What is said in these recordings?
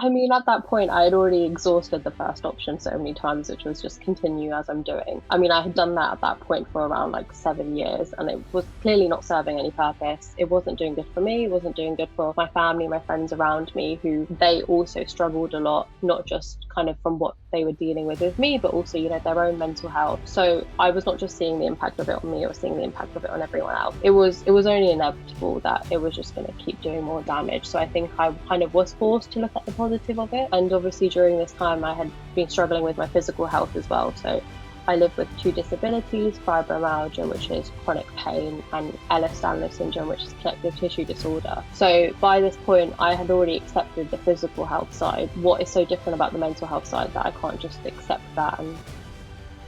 I mean, at that point, I had already exhausted the first option so many times, which was just continue as I'm doing. I mean, I had done that at that point for around like 7 years, and it was clearly not serving any purpose. It wasn't doing good for me, it wasn't doing good for my family, my friends around me, who they also struggled a lot, not just kind of from what they were dealing with me, but also, their own mental health. So I was not just seeing the impact of it on me, I was seeing the impact of it on everyone else. It was only inevitable that it was just going to keep doing more damage. So I think I kind of was forced to look at the positive of it. And obviously during this time I had been struggling with my physical health as well. So I live with two disabilities, fibromyalgia, which is chronic pain, and Ehlers-Danlos syndrome, which is connective tissue disorder. So by this point, I had already accepted the physical health side. What is so different about the mental health side that I can't just accept that? And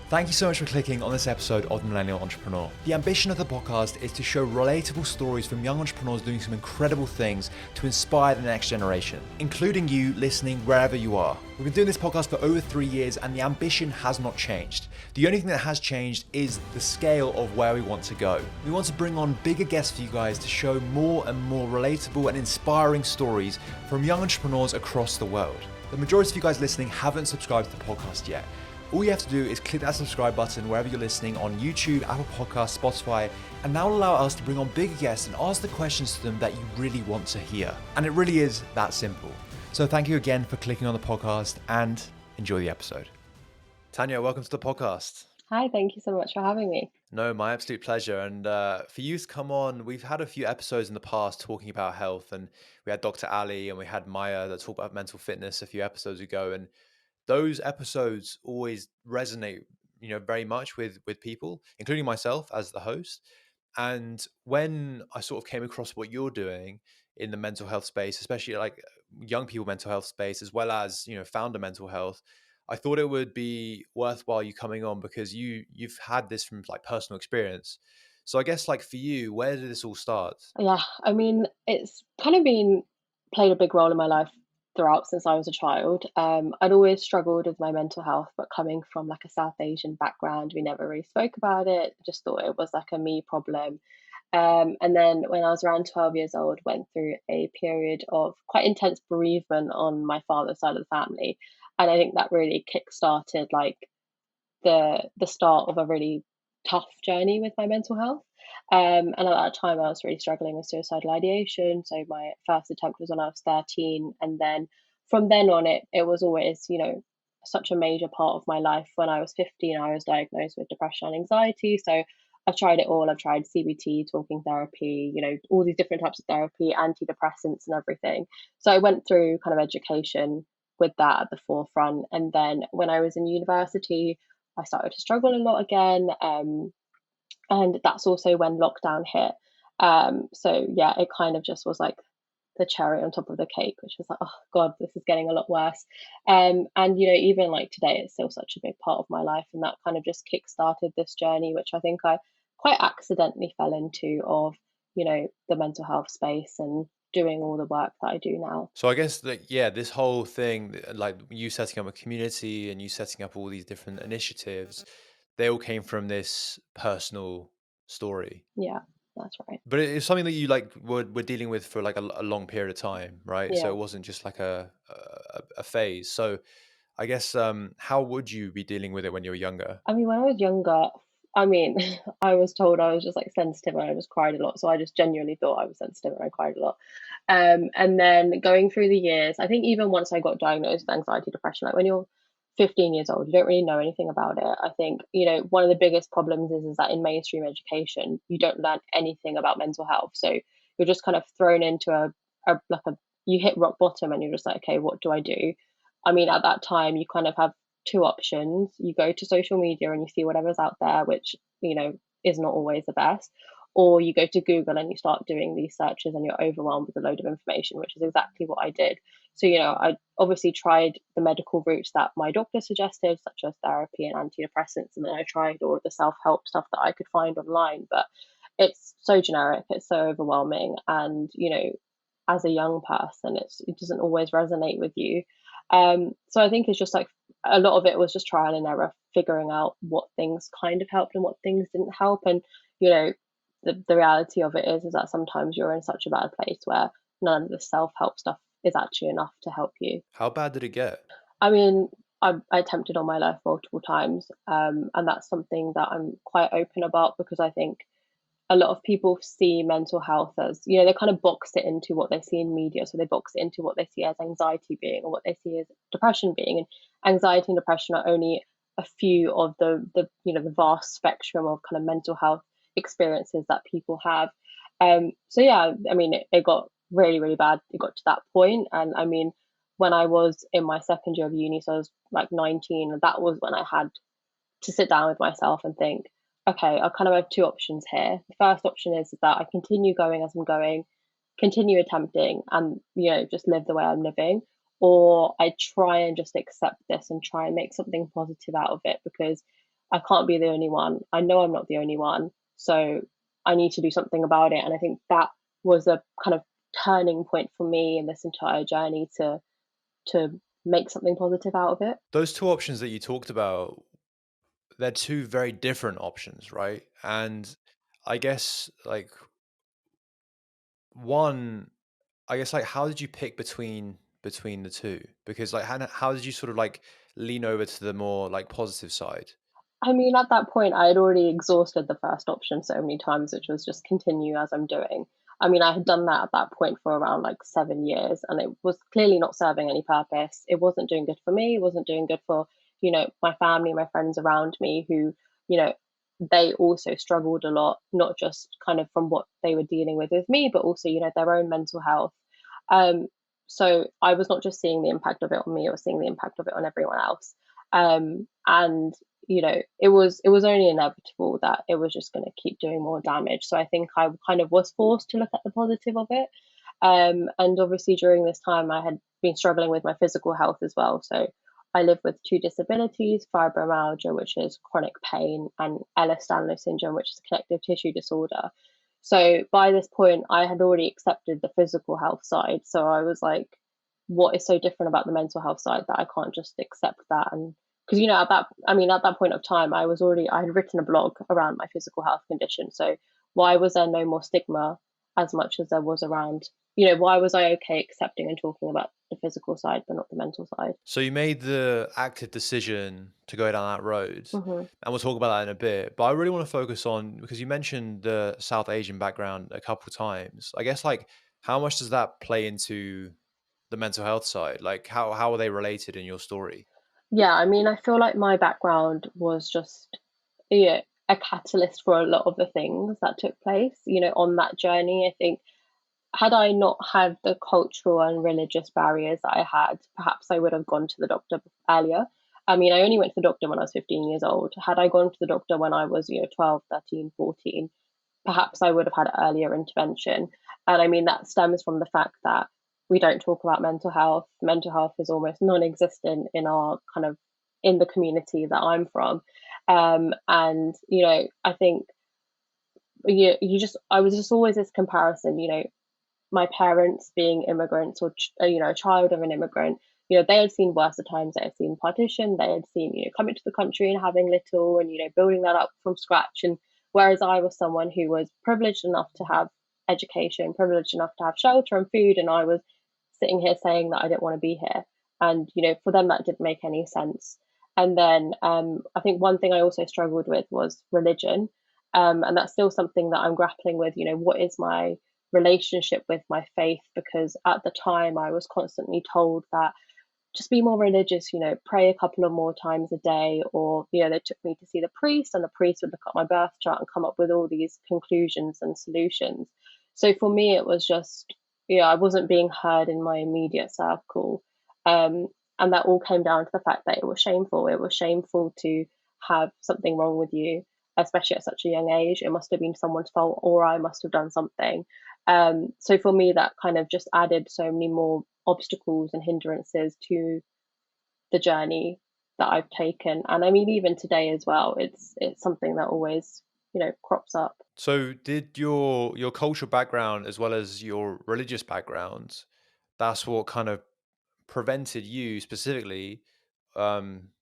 thank you so much for clicking on this episode of The Millennial Entrepreneur. The ambition of the podcast is to show relatable stories from young entrepreneurs doing some incredible things to inspire the next generation, including you listening wherever you are. We've been doing this podcast for over 3 years and the ambition has not changed. The only thing that has changed is the scale of where we want to go. We want to bring on bigger guests for you guys to show more and more relatable and inspiring stories from young entrepreneurs across the world. The majority of you guys listening haven't subscribed to the podcast yet. All you have to do is click that subscribe button wherever you're listening on YouTube, Apple Podcasts, Spotify, and that will allow us to bring on bigger guests and ask the questions to them that you really want to hear. And it really is that simple. So thank you again for clicking on the podcast and enjoy the episode. Tanya, welcome to the podcast. hi, thank you so much for having me. No, my absolute pleasure. And for you to come on, we've had a few episodes in the past talking about health, and we had Dr. Ali and we had Maya that talked about mental fitness a few episodes ago. And those episodes always resonate, very much with people, including myself as the host. And when I sort of came across what you're doing in the mental health space, especially like young people mental health space, as well as, founder mental health, I thought it would be worthwhile you coming on because you've had this from like personal experience. So I guess like for you, where did this all start? Yeah, I mean, it's kind of played a big role in my life throughout since I was a child. I'd always struggled with my mental health, but coming from like a South Asian background, we never really spoke about it. Just thought it was like a me problem. And then when I was around 12 years old, went through a period of quite intense bereavement on my father's side of the family. And I think that really kick-started like the start of a really tough journey with my mental health. And at that time, I was really struggling with suicidal ideation. So my first attempt was when I was 13, and then from then on, it was always, such a major part of my life. When I was 15, I was diagnosed with depression and anxiety. So I've tried it all. I've tried CBT, talking therapy, all these different types of therapy, antidepressants, and everything. So I went through kind of education with that at the forefront. And then when I was in university, I started to struggle a lot again. And that's also when lockdown hit. So yeah, it kind of just was like the cherry on top of the cake, which was like, oh God, this is getting a lot worse. And even like today, it's still such a big part of my life. And that kind of just kick-started this journey, which I think I quite accidentally fell into of, the mental health space and doing all the work that I do now. So I guess that, yeah, this whole thing, like you setting up a community and you setting up all these different initiatives, they all came from this personal story. Yeah, that's right. But it's something that you like were dealing with for like a long period of time, right? So Yeah. it wasn't just like a phase. So I guess how would you be dealing with it when you were younger? I mean, when I was younger, I mean, I was told I was just like sensitive and I just cried a lot. So I just genuinely thought I was sensitive and I cried a lot. And then going through the years, I think even once I got diagnosed with anxiety, depression, like when you're 15 years old, you don't really know anything about it. I think, one of the biggest problems is that in mainstream education, you don't learn anything about mental health. So you're just kind of thrown into you hit rock bottom and you're just like, okay, what do I do? I mean, at that time, you kind of have two options. You go to social media and you see whatever's out there, which, is not always the best. Or you go to Google and you start doing these searches and you're overwhelmed with a load of information, which is exactly what I did. So, I obviously tried the medical routes that my doctor suggested, such as therapy and antidepressants. And then I tried all of the self-help stuff that I could find online. But it's so generic, it's so overwhelming. And, as a young person, it doesn't always resonate with you. So I think it's just like a lot of it was just trial and error, figuring out what things kind of helped and what things didn't help. And, the reality of it is that sometimes you're in such a bad place where none of the self-help stuff is actually enough to help you. How bad did it get? I mean, I attempted on my life multiple times, and that's something that I'm quite open about because I think a lot of people see mental health as, they kind of box it into what they see in media. So they box it into what they see as anxiety being or what they see as depression being. And anxiety and depression are only a few of the vast spectrum of kind of mental health experiences that people have. So yeah, I mean, it got really, really bad. It got to that point. And I mean, when I was in my second year of uni, so I was like 19, and that was when I had to sit down with myself and think, okay, I kind of have two options here. The first option is that I continue going as I'm going, continue attempting, and just live the way I'm living, or I try and just accept this and try and make something positive out of it because I can't be the only one. I know I'm not the only one, so I need to do something about it. And I think that was a kind of turning point for me in this entire journey to make something positive out of it. Those two options that you talked about, they're two very different options, right? And I guess like one, I guess like how did you pick between the two? Because like how did you sort of like lean over to the more like positive side? I mean, at that point, I had already exhausted the first option so many times, which was just continue as I'm doing. I mean, I had done that at that point for around like 7 years, and it was clearly not serving any purpose. It wasn't doing good for me. It wasn't doing good for, my family, my friends around me who, you know, they also struggled a lot, not just kind of from what they were dealing with me, but also, their own mental health. Um, so I was not just seeing the impact of it on me, I was seeing the impact of it on everyone else. And it was only inevitable that it was just going to keep doing more damage. So I think I kind of was forced to look at the positive of it. And obviously during this time, I had been struggling with my physical health as well. So I live with two disabilities: fibromyalgia, which is chronic pain, and Ehlers-Danlos syndrome, which is a connective tissue disorder. So by this point, I had already accepted the physical health side. So I was like, what is so different about the mental health side that I can't just accept that? And because at that point of time, I had written a blog around my physical health condition. So why was there no more stigma as much as there was around, why was I okay accepting and talking about the physical side but not the mental side? So you made the active decision to go down that road, Hmm. and we'll talk about that in a bit. But I really want to focus on, because you mentioned the South Asian background a couple of times. I guess like how much does that play into the mental health side? Like how are they related in your story? Yeah, I mean, I feel like my background was just, a catalyst for a lot of the things that took place, on that journey. I think had I not had the cultural and religious barriers that I had, perhaps I would have gone to the doctor earlier. I mean, I only went to the doctor when I was 15 years old. Had I gone to the doctor when I was, 12, 13, 14, perhaps I would have had earlier intervention. And I mean, that stems from the fact that we don't talk about mental health. Mental health is almost non existent in our kind of in the community that I'm from. And, I think I was just always this comparison, my parents being immigrants or a child of an immigrant, they had seen worse times. They had seen partition. They had seen coming to the country and having little, and building that up from scratch. And whereas I was someone who was privileged enough to have education, privileged enough to have shelter and food, and I was sitting here saying that I didn't want to be here. And for them that didn't make any sense. And then I think one thing I also struggled with was religion, and that's still something that I'm grappling with. What is my relationship with my faith? Because at the time I was constantly told that just be more religious, pray a couple of more times a day, or they took me to see the priest, and the priest would look at my birth chart and come up with all these conclusions and solutions. So for me it was just, I wasn't being heard in my immediate circle. And that all came down to the fact that it was shameful to have something wrong with you, especially at such a young age. It must have been someone's fault, or I must have done something. So for me, that kind of just added so many more obstacles and hindrances to the journey that I've taken. And I mean, even today as well, it's something that always, crops up. So did your cultural background as well as your religious background, that's what kind of prevented you specifically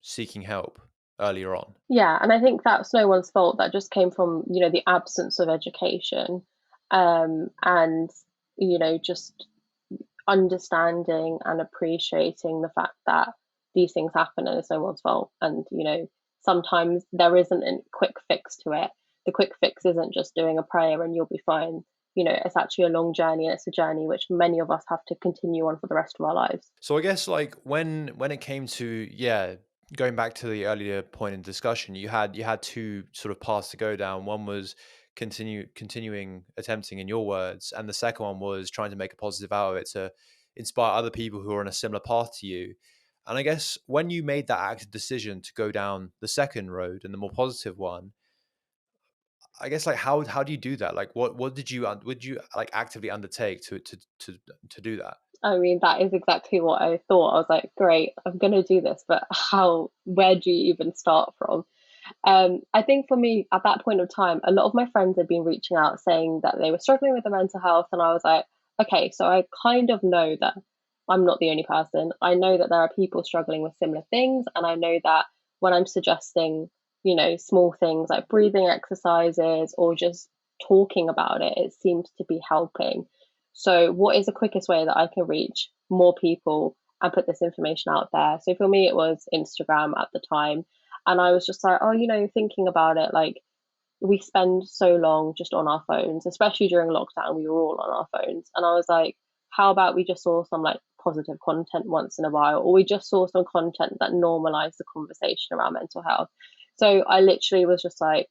seeking help earlier on? Yeah, and I think that's no one's fault. That just came from, the absence of education. And, just understanding and appreciating the fact that these things happen and it's no one's fault. And, sometimes there isn't a quick fix to it. The quick fix isn't just doing a prayer and you'll be fine. It's actually a long journey, and it's a journey which many of us have to continue on for the rest of our lives. So I guess like when it came to, yeah, going back to the earlier point in discussion, you had two sort of paths to go down. One was continuing attempting, in your words, and the second one was trying to make a positive out of it to inspire other people who are on a similar path to you. And I guess when you made that active decision to go down the second road and the more positive one, I guess like how do you do that? Like what did you would you like actively undertake to do that? I mean, that is exactly what I thought. I was like, great, I'm going to do this, but where do you even start from? I think for me at that point of time, a lot of my friends had been reaching out saying that they were struggling with their mental health. And I was like, okay, so I kind of know that I'm not the only person. I know that there are people struggling with similar things. And I know that when I'm suggesting, small things like breathing exercises or just talking about it, it seems to be helping. So, what is the quickest way that I can reach more people and put this information out there? So, for me, it was Instagram at the time. And I was just like, oh, thinking about it, like we spend so long just on our phones, especially during lockdown, we were all on our phones. And I was like, how about we just saw some like positive content once in a while, or we just saw some content that normalized the conversation around mental health. So I literally was just like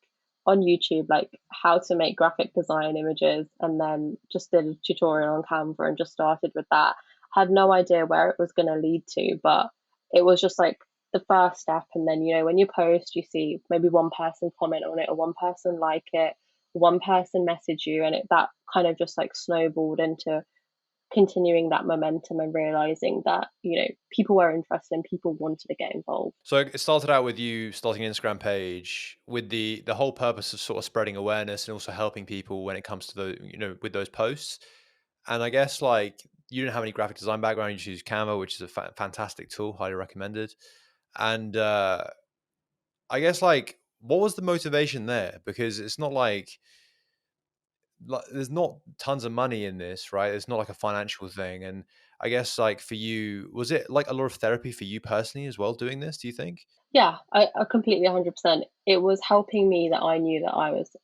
on YouTube, like how to make graphic design images, and then just did a tutorial on Canva and just started with that. Had no idea where it was going to lead to, but it was just like the first step. And then, when you post, you see maybe one person comment on it or one person like it, one person message you, and that kind of just like snowballed into continuing that momentum and realizing that, people were interested and people wanted to get involved. So it started out with you starting an Instagram page with the whole purpose of sort of spreading awareness and also helping people when it comes to the with those posts. And I guess like you didn't have any graphic design background, you just used Canva, which is a fantastic tool, highly recommended. And I guess like what was the motivation there? Because it's not like there's not tons of money in this, right? It's not like a financial thing. And I guess like for you, was it like a lot of therapy for you personally as well doing this, do you think? Yeah, I completely 100%. It was helping me that I knew that I was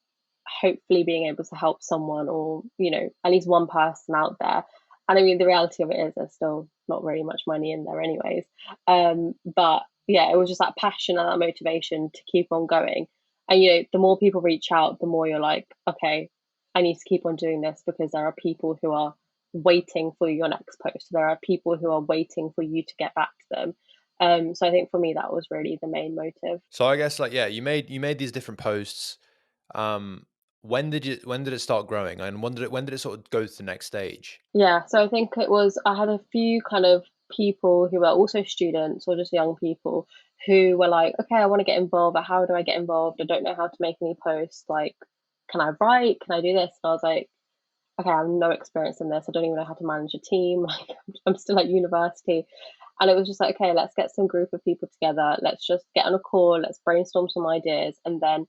hopefully being able to help someone, or at least one person out there. And I mean, the reality of it is there's still not really much money in there anyways. But yeah, it was just that passion and that motivation to keep on going. And the more people reach out, the more you're like, okay, I need to keep on doing this, because there are people who are waiting for your next post, there are people who are waiting for you to get back to them. So I think for me that was really the main motive. So I guess like yeah, you made these different posts. Um, when did it start growing, and when did it sort of go to the next stage? Yeah, so I think I had a few kind of people who were also students or just young people who were like, okay, I want to get involved, but how do I get involved? I don't know how to make any posts. Like, can I write? Can I do this? And I was like, okay, I have no experience in this. I don't even know how to manage a team. Like, I'm still at university. And it was just like, okay, let's get some group of people together. Let's just get on a call. Let's brainstorm some ideas. And then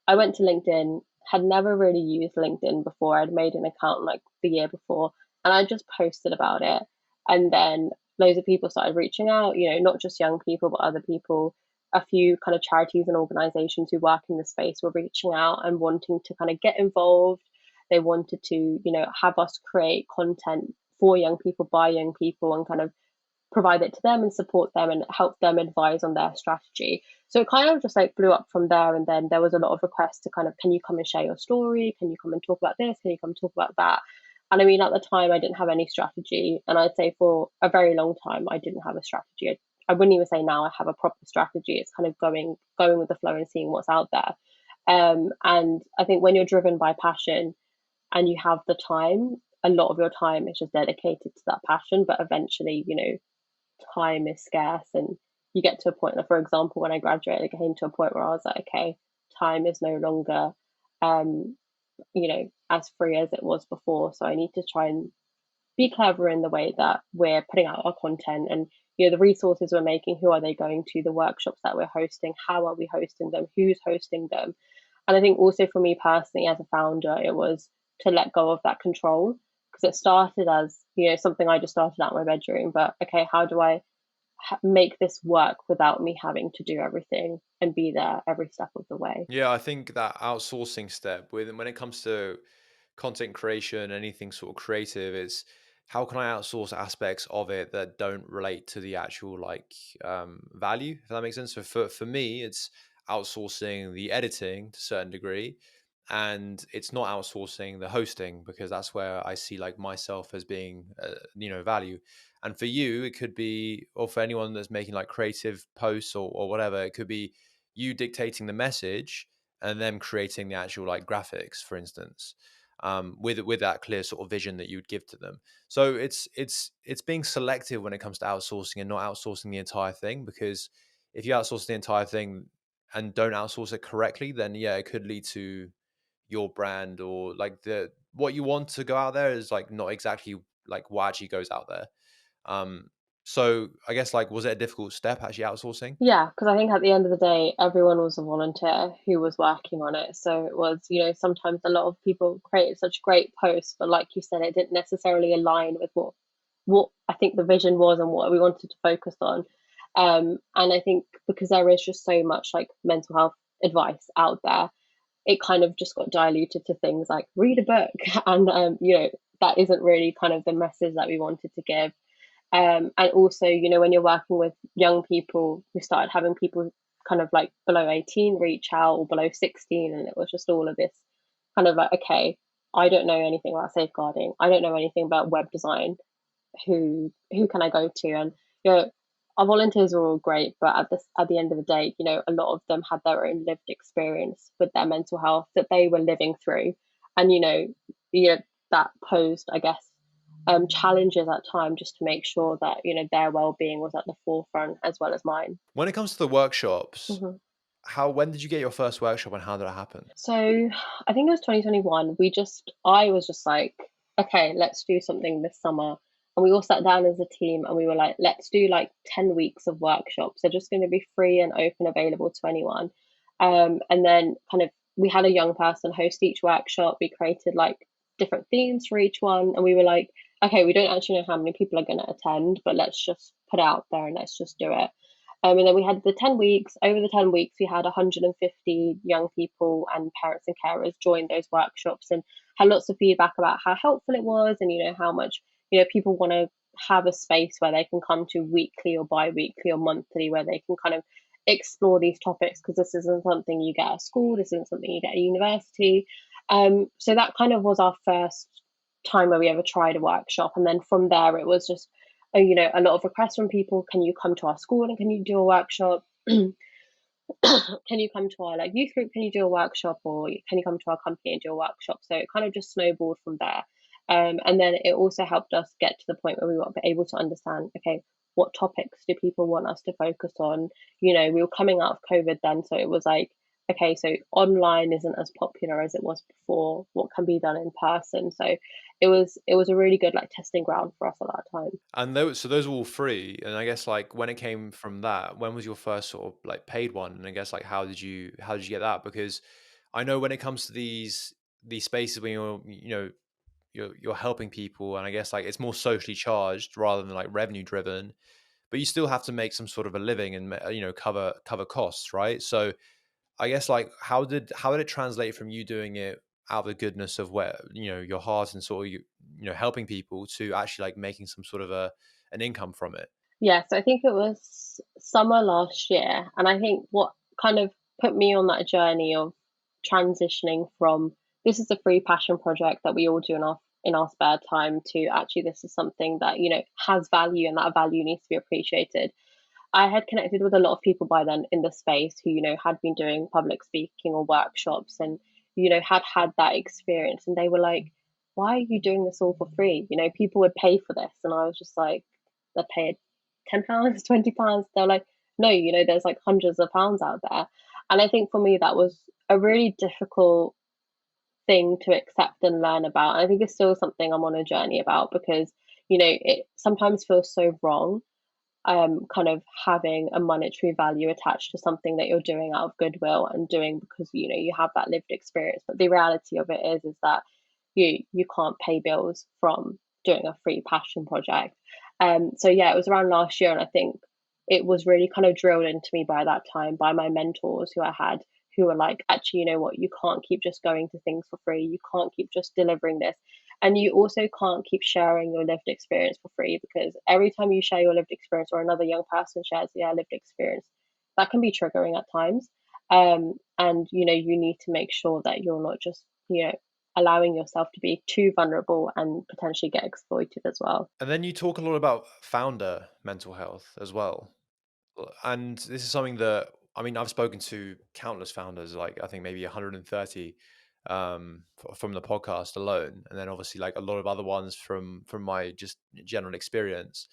I went to LinkedIn, had never really used LinkedIn before. I'd made an account like the year before, and I just posted about it. And then loads of people started reaching out, not just young people, but other people. A few kind of charities and organizations who work in the space were reaching out and wanting to kind of get involved. They wanted to, have us create content for young people by young people and kind of provide it to them and support them and help them advise on their strategy. So it kind of just like blew up from there. And then there was a lot of requests to kind of, can you come and share your story? Can you come and talk about this? Can you come and talk about that? And I mean, at the time, I didn't have any strategy. And I'd say for a very long time, I didn't have a strategy. I wouldn't even say now I have a proper strategy. It's kind of going with the flow and seeing what's out there. And I think when you're driven by passion and you have the time, a lot of your time is just dedicated to that passion. But eventually, time is scarce, and you get to a point, like, for example, when I graduated, I came to a point where I was like, okay, time is no longer um as free as it was before, so I need to try and be clever in the way that we're putting out our content, and the resources we're making, who are they going to, the workshops that we're hosting, how are we hosting them, who's hosting them. And I think also for me personally as a founder, it was to let go of that control, because because it started as, something I just started out in my bedroom, but okay, how do I make this work without me having to do everything and be there every step of the way? Yeah, I think that outsourcing step with when it comes to content creation, anything sort of creative, is how can I outsource aspects of it that don't relate to the actual like value, if that makes sense. So for me, it's outsourcing the editing to a certain degree, and it's not outsourcing the hosting because that's where I see like myself as being value. And for you, it could be, or for anyone that's making like creative posts or whatever, it could be you dictating the message and them creating the actual like graphics, for instance, with that clear sort of vision that you would give to them. So it's being selective when it comes to outsourcing and not outsourcing the entire thing, because if you outsource the entire thing and don't outsource it correctly, then yeah, it could lead to your brand or like the what you want to go out there is like not exactly like what actually goes out there. Um, so I guess like was it a difficult step actually outsourcing? Yeah, because I think at the end of the day, everyone was a volunteer who was working on it. So it was, sometimes a lot of people created such great posts, but like you said, it didn't necessarily align with what I think the vision was and what we wanted to focus on. And I think because there is just so much like mental health advice out there, it kind of just got diluted to things like read a book, and that isn't really kind of the message that we wanted to give. And also, when you're working with young people, we started having people kind of like below 18 reach out, or below 16, and it was just all of this kind of like, okay, I don't know anything about safeguarding, I don't know anything about web design, who can I go to? And you know, our volunteers were all great, but at the end of the day, a lot of them had their own lived experience with their mental health that they were living through, and that posed, I guess, challenges at time, just to make sure that their well-being was at the forefront as well as mine. When it comes to the workshops, Mhm. how when did you get your first workshop and how did it happen? So I think it was 2021. I was just like, okay, let's do something this summer. And we all sat down as a team and we were like, let's do like 10 weeks of workshops. They're just going to be free and open, available to anyone. And then kind of we had a young person host each workshop. We created like different themes for each one. And we were like, okay, we don't actually know how many people are going to attend, but let's just put it out there and let's just do it. And then we had the 10 weeks. Over the 10 weeks, we had 150 young people and parents and carers join those workshops, and had lots of feedback about how helpful it was, and how much people want to have a space where they can come to weekly or bi-weekly or monthly, where they can kind of explore these topics, because this isn't something you get at school, this isn't something you get at university. So that kind of was our first time where we ever tried a workshop, and then from there it was just a lot of requests from people. Can you come to our school and can you do a workshop? Can you come to our like youth group? Can you do a workshop? Or can you come to our company and do a workshop? So it kind of just snowballed from there. And then it also helped us get to the point where we were able to understand, okay, what topics do people want us to focus on? We were coming out of COVID then, so it was like, okay, so online isn't as popular as it was before. What can be done in person? So it was a really good like testing ground for us at that time. And those were all free. And I guess like when it came from that, when was your first sort of like paid one? And I guess like how did you get that? Because I know when it comes to these spaces when you're helping people, and I guess like it's more socially charged rather than like revenue driven, but you still have to make some sort of a living and cover costs, right? So I guess like how did it translate from you doing it out of the goodness of where your heart and sort of helping people to actually like making some sort of a an income from it? Yeah, so I think it was summer last year. And I think what kind of put me on that journey of transitioning from this is a free passion project that we all do in our spare time, to actually this is something that, has value, and that value needs to be appreciated. I had connected with a lot of people by then in the space who, had been doing public speaking or workshops, and, had that experience. And they were like, why are you doing this all for free? People would pay for this. And I was just like, they paid £10, £20. They're like, no, there's like hundreds of pounds out there. And I think for me, that was a really difficult thing to accept and learn about. And I think it's still something I'm on a journey about, because, it sometimes feels so wrong, kind of having a monetary value attached to something that you're doing out of goodwill and doing because you have that lived experience. But the reality of it is that you can't pay bills from doing a free passion project. So yeah, it was around last year, and I think it was really kind of drilled into me by that time by my mentors who I had, who were like, actually, you know what, you can't keep just going to things for free. You can't keep just delivering this. And you also can't keep sharing your lived experience for free, because every time you share your lived experience or another young person shares their lived experience, that can be triggering at times. And you need to make sure that you're not just, allowing yourself to be too vulnerable and potentially get exploited as well. And then you talk a lot about founder mental health as well. And this is something that, I mean, I've spoken to countless founders, like I think maybe 130 from the podcast alone, and then obviously like a lot of other ones from my just general experience.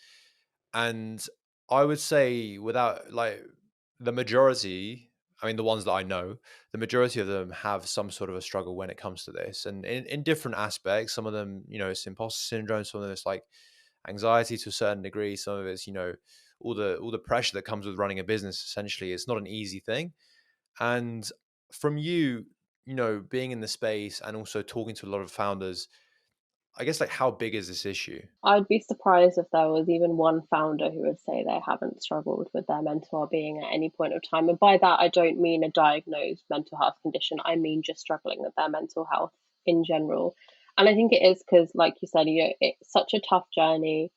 And I would say, without like, the majority, I mean, the ones that I know, the majority of them have some sort of a struggle when it comes to this, and in different aspects. Some of them, it's imposter syndrome. Some of them it's like anxiety to a certain degree. Some of it's, all the pressure that comes with running a business. Essentially, it's not an easy thing. And from you, being in the space and also talking to a lot of founders, I guess, like, how big is this issue? I'd be surprised if there was even one founder who would say they haven't struggled with their mental well-being at any point of time. And by that, I don't mean a diagnosed mental health condition. I mean just struggling with their mental health in general. And I think it is because, like you said, it's such a tough journey.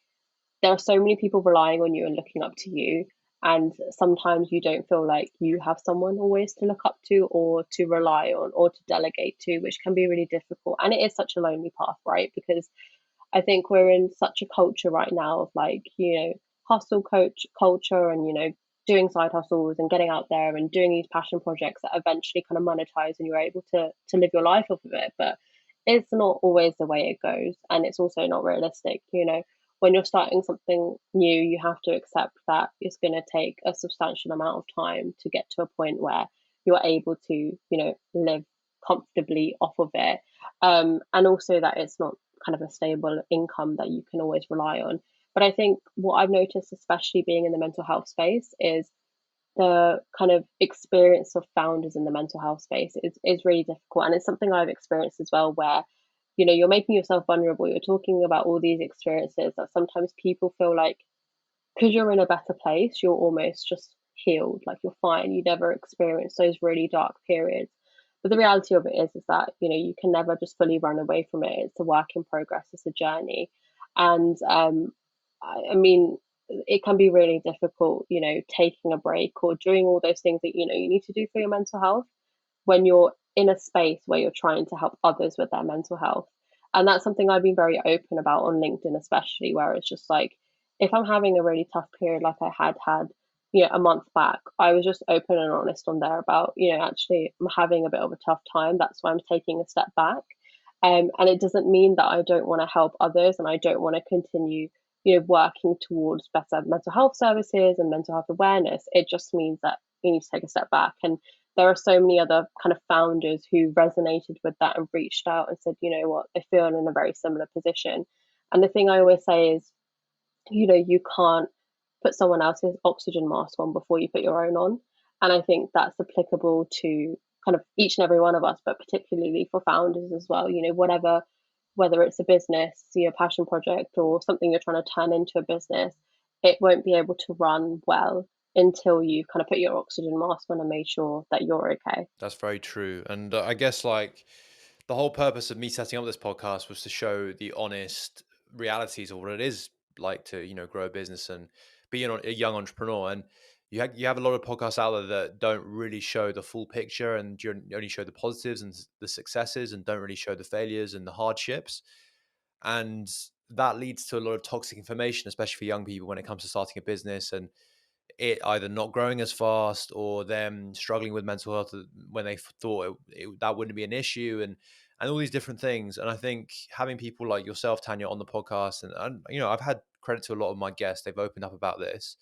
There are so many people relying on you and looking up to you. And sometimes you don't feel like you have someone always to look up to or to rely on or to delegate to, which can be really difficult. And it is such a lonely path, right? Because I think we're in such a culture right now of like, hustle coach culture and, doing side hustles and getting out there and doing these passion projects that eventually kind of monetize and you're able to live your life off of it. But it's not always the way it goes. And it's also not realistic. When you're starting something new, you have to accept that it's going to take a substantial amount of time to get to a point where you're able to, live comfortably off of it. And also that it's not kind of a stable income that you can always rely on. But I think what I've noticed, especially being in the mental health space, is the kind of experience of founders in the mental health space is really difficult. And it's something I've experienced as well, where, you're making yourself vulnerable. You're talking about all these experiences that sometimes people feel like because you're in a better place, you're almost just healed, like you're fine. You never experience those really dark periods. But the reality of it is that, you can never just fully run away from it. It's a work in progress, it's a journey. And I mean, it can be really difficult, taking a break or doing all those things that, you need to do for your mental health when you're in a space where you're trying to help others with their mental health. And that's something I've been very open about on LinkedIn, especially, where it's just like, if I'm having a really tough period like I had, a month back, I was just open and honest on there about, actually, I'm having a bit of a tough time. That's why I'm taking a step back. And it doesn't mean that I don't want to help others and I don't want to continue, working towards better mental health services and mental health awareness. It just means that you need to take a step back. And there are so many other kind of founders who resonated with that and reached out and said, you know what, they feel in a very similar position. And the thing I always say is, you can't put someone else's oxygen mask on before you put your own on. And I think that's applicable to kind of each and every one of us, but particularly for founders as well. Whether it's a business, a passion project, or something you're trying to turn into a business, it won't be able to run well until you kind of put your oxygen mask on and made sure that you're okay. That's very true. And I guess, like, the whole purpose of me setting up this podcast was to show the honest realities of what it is like to, grow a business and be a young entrepreneur. And you have a lot of podcasts out there that don't really show the full picture, and you only show the positives and the successes, and don't really show the failures and the hardships. And that leads to a lot of toxic information, especially for young people when it comes to starting a business, and it either not growing as fast or them struggling with mental health when they thought that wouldn't be an issue, and all these different things. And I think having people like yourself, Tanya, on the podcast, and I've had credit to a lot of my guests, they've opened up about this.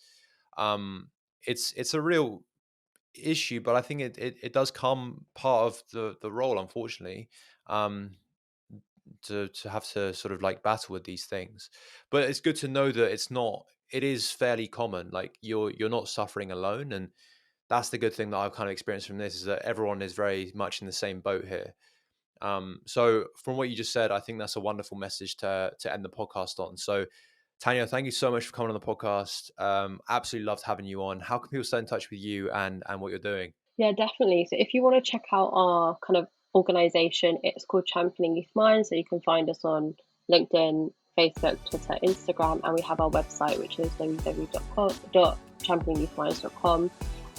um it's a real issue, but I think it does come part of the role, unfortunately, um to have to sort of like battle with these things. But it's good to know that it is fairly common. Like, you're not suffering alone, and that's the good thing that I've kind of experienced from this, is that everyone is very much in the same boat here. So from what you just said, I think that's a wonderful message to end the podcast on. So Tanya, thank you so much for coming on the podcast. Absolutely loved having you on. How can people stay in touch with you and what you're doing? Yeah, definitely. So if you want to check out our kind of organization, it's called Championing Youth Minds. So you can find us on LinkedIn, Facebook, Twitter, Instagram, and we have our website, which is www.championingyouthminds.com.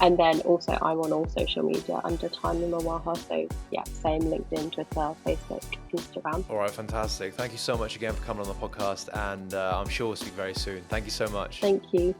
And then also I'm on all social media under Tanya Marwaha. So yeah, same LinkedIn, Twitter, Facebook, Instagram. All right, fantastic. Thank you so much again for coming on the podcast, and I'm sure we'll speak very soon. Thank you so much. Thank you.